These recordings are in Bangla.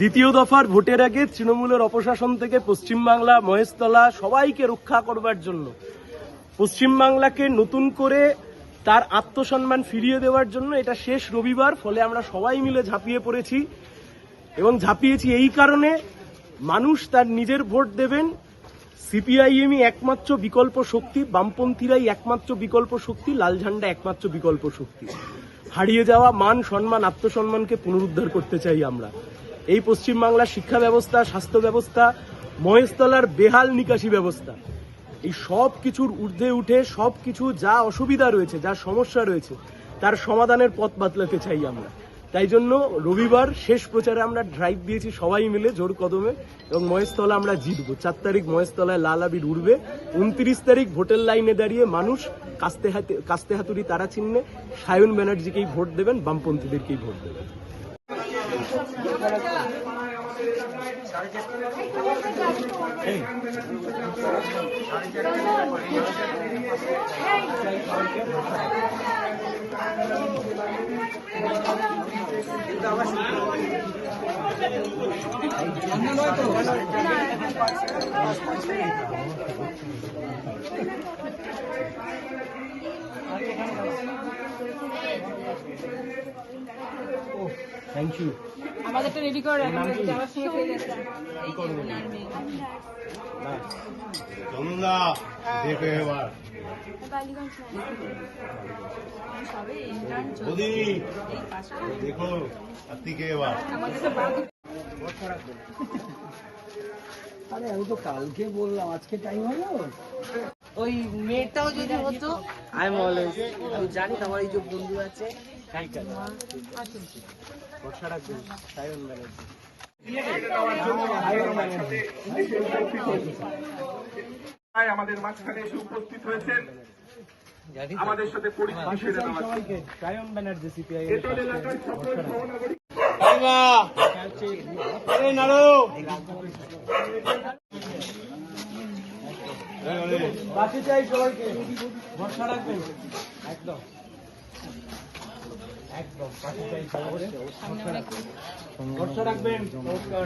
দ্বিতীয় দফার ভোটের আগে তৃণমূলের অপশাসন থেকে পশ্চিমবাংলা মহেশতলা সবাইকে রক্ষা করবার জন্য, পশ্চিমবাংলাকে নতুন করে তার আত্মসম্মান ফিরিয়ে দেওয়ার জন্য এটা শেষ রবিবার, ফলে আমরা সবাই মিলে ঝাঁপিয়ে পড়েছি। এবং ঝাঁপিয়েছি এই কারণে, মানুষ তার নিজের ভোট দেবেন। সিপিআইএমই একমাত্র বিকল্প শক্তি, বামপন্থীরাই একমাত্র বিকল্প শক্তি, লাল ঝান্ডা একমাত্র বিকল্প শক্তি। হারিয়ে যাওয়া মান সম্মান আত্মসম্মানকে পুনরুদ্ধার করতে চাই আমরা। এই পশ্চিমবাংলার শিক্ষা ব্যবস্থা, স্বাস্থ্য ব্যবস্থা, মহেশতলার বেহাল নিকাশি ব্যবস্থা, এই সব কিছুর ঊর্ধ্বে উঠে সবকিছু যা অসুবিধা রয়েছে, যা সমস্যা রয়েছে, তার সমাধানের পথ বাতলাতে চাই আমরা। তাই জন্য রবিবার শেষ প্রচারে আমরা ড্রাইভ দিয়েছি সবাই মিলে জোর কদমে, এবং মহেশতলা আমরা জিতবো। 4 তারিখ মহেশতলায় লাল আবির উড়বে। 29 তারিখ ভোটের লাইনে দাঁড়িয়ে মানুষ কাস্তে হাতুড়ি তারা চিহ্নে সায়ন ব্যানার্জিকেই ভোট দেবেন, বামপন্থীদেরকেই ভোট দেবেন। Thank you. আমাদেরটা রেডি করে রাখুন। চন্দা দেখো এবার দেখো আত্মিকে এবার। আরে আমি তো কালকে বললাম, আজকে টাইম হলো। ওই মেয়েটাও যদি হতো, আমি জানি তোমার এই যে বন্ধু আছে, ভরসা রাখবেন সায়ন ব্যানার্জি। আমাদের মাঝখানে এসে উপস্থিত হয়েছেন, আমাদের সাথে পরিচয় সবাইকে সায়ন ব্যানার্জি সিপিআই পাশে চাই, সবাইকে ভরসা রাখবেন। একদম একদম পাশে চাই, ভরসা রাখবেন। নমস্কার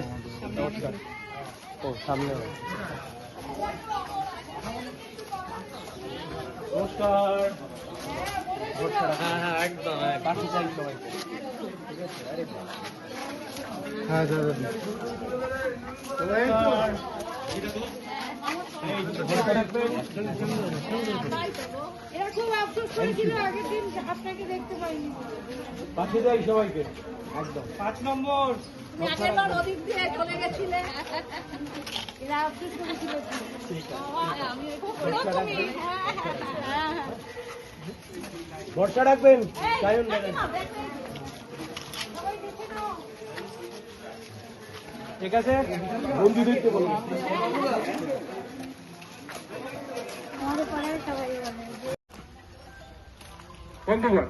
নমস্কার। ও সামনে নমস্কার, ভরসা রাখবেন। হ্যাঁ একদম পাশে চাই সবাইকে। ঠিক আছে, আরে হ্যাঁ দাদা পাশে যাই সবাইকে। একদম 5 নম্বর চলে গেছিলে, ভরসা রাখবেন সায়ন ব্যানার্জি। ঠিক আছে, বন্ধু দেখতে বলুন। আমাদের পাড়ায় সবাই বন্ধুগণ,